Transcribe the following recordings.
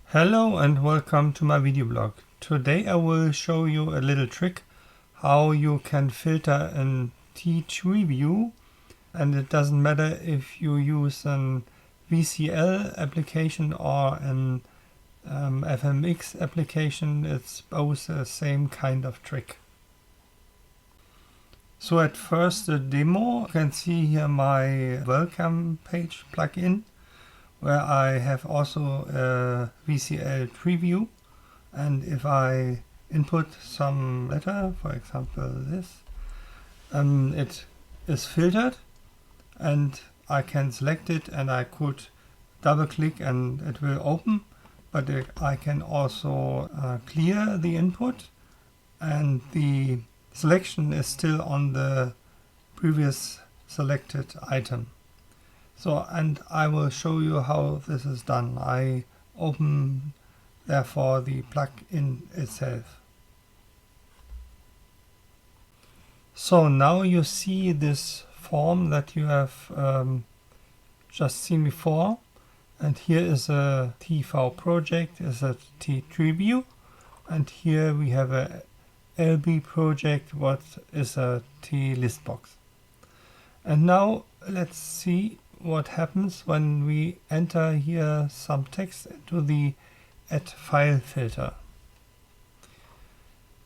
Hello and welcome to my video blog. Today I will show you a little trick how you can filter in TTreeview, and it doesn't matter if you use an VCL application or an FMX application, it's both the same kind of trick. So at first the demo, you can see here my welcome page plugin, where I have also a VCL TTreeview, and if I input some letter, for example this, it is filtered and I can select it and I could double click and it will open, but I can also clear the input and the selection is still on the previous selected item. So, and I will show you how this is done. I open therefore the plugin itself. So now you see this form that you have just seen before, and here is a TV project, is a TTreeview, and here we have a LB project, what is a TListbox. And now let's see what happens when we enter here some text into the add file filter.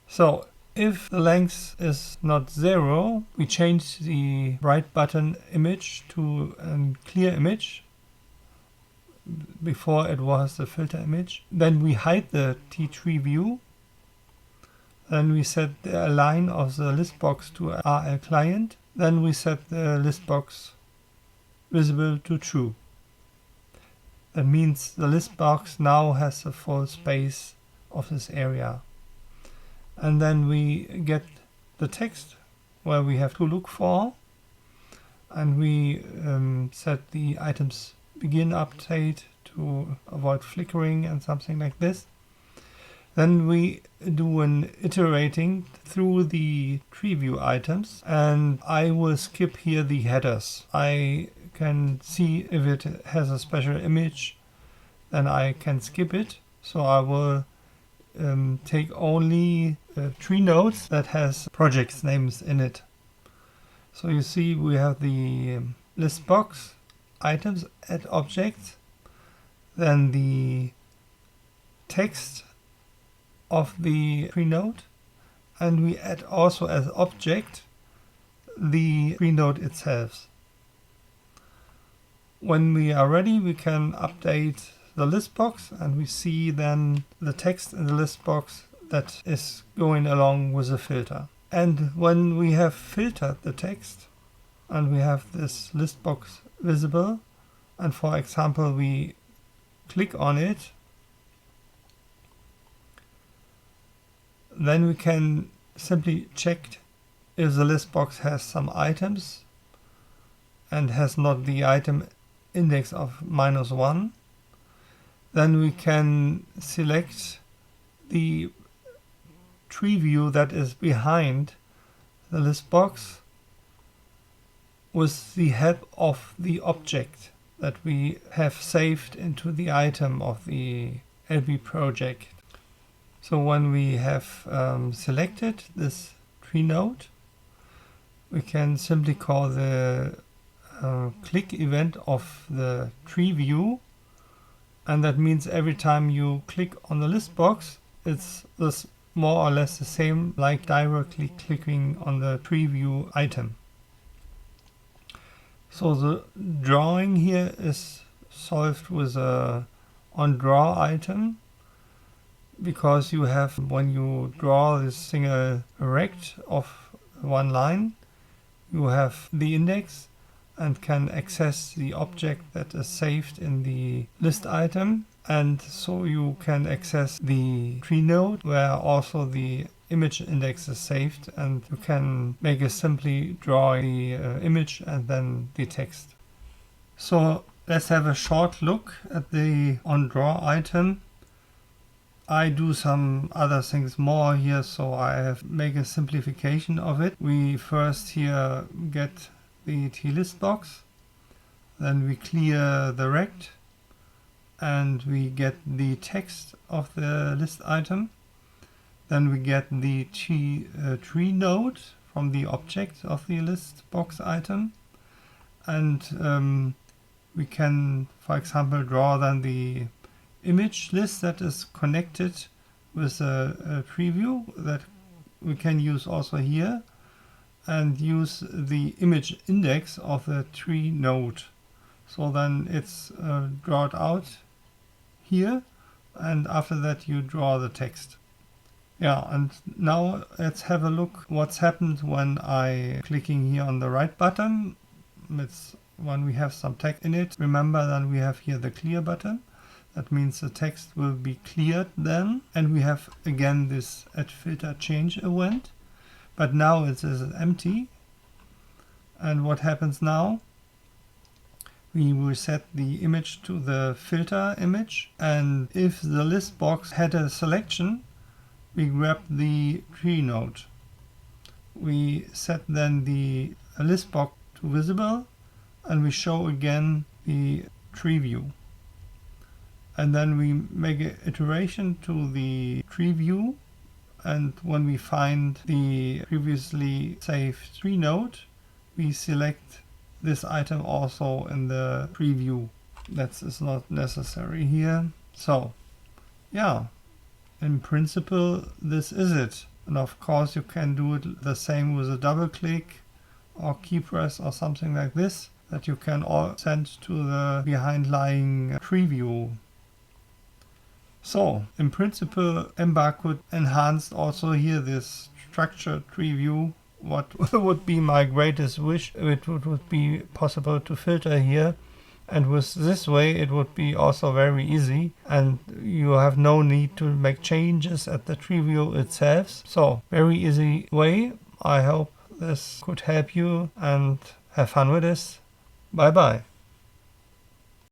So if the length is not 0, we change the right button image to a clear image. Before it was the filter image. Then we hide the TTreeview. Then we set the align of the listbox to RL client. Then we set the listbox visible to true. That means the list box now has the full space of this area. And then we get the text where we have to look for, and we set the items begin update to avoid flickering and something like this. Then we do an iterating through the TTreeview items, and I will skip here the headers. I can see if it has a special image, then I can skip it. So I will take only tree nodes that has projects names in it. So you see we have the list box, items, add objects, then the text of the tree node, and we add also as object the tree node itself. When we are ready, we can update the list box, and we see then the text in the list box that is going along with the filter. And when we have filtered the text and we have this list box visible, and for example we click on it, then we can simply check if the list box has some items and has not the item index of -1. Then we can select the TTreeview that is behind the list box with the help of the object that we have saved into the item of the LB project. So when we have selected this tree node, we can simply call the click event of the TTreeview, and that means every time you click on the list box, it's this more or less the same like directly clicking on the TTreeview item. So the drawing here is solved with a on draw item, because you have, when you draw this single rect of one line, you have the index and can access the object that is saved in the list item, and so you can access the tree node where also the image index is saved, and you can make a simply draw the image and then the text. So let's have a short look at the on draw item. I do some other things more here, so I have make a simplification of it. We first here get the TList box, then we clear the rect, and we get the text of the list item. Then we get the tree node from the object of the list box item, and we can, for example, draw then the image list that is connected with a preview that we can use also here, and use the image index of the tree node. So then it's drawn out here, and after that you draw the text. Yeah, and now let's have a look what's happened when I clicking here on the right button. It's when we have some text in it. Remember, then we have here the clear button. That means the text will be cleared then, and we have again this add filter change event, but now it is empty. And what happens now? We will set the image to the filter image, and if the list box had a selection, we grab the tree node. We set then the list box to visible, and we show again the tree view. And then we make an iteration to the tree view, and when we find the previously saved tree node, we select this item also in the preview. That is not necessary here. So yeah, in principle this is it. And of course you can do it the same with a double click or key press or something like this, that you can all send to the behind lying preview. So in principle Embark could enhance also here this structured tree view. What would be my greatest wish if it would be possible to filter here, and with this way it would be also very easy, and you have no need to make changes at the tree view itself. So very easy way. I hope this could help you, and have fun with this. Bye bye.